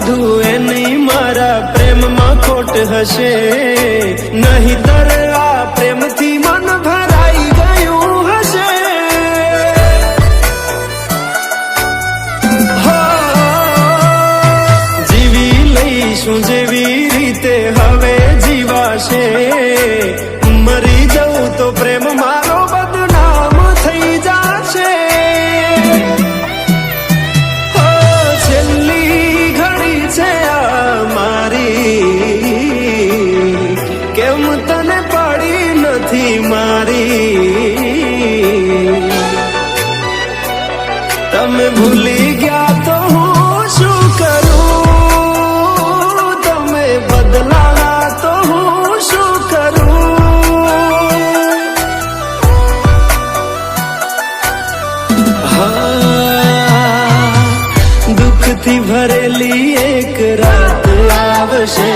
બધું એની મારા પ્રેમમાં ખોટ હશે, નહીંતર આ પ્રેમથી મન ભરાઈ ગયું હશે. જીવી લઈશું જેવી રીતે હવે જીવાશે, મરી જવું તો પ્રેમ મારો બદનામ થઈ જશે. છેલ્લી ઘડી છે આ મારી, કેમ તને પડી નથી મારી. તમે ભૂલી ગયા તો હું શું કરું, તમે બદલાવા તો હું શું કરું. દુઃખથી ભરેલી એક રાત આવશે,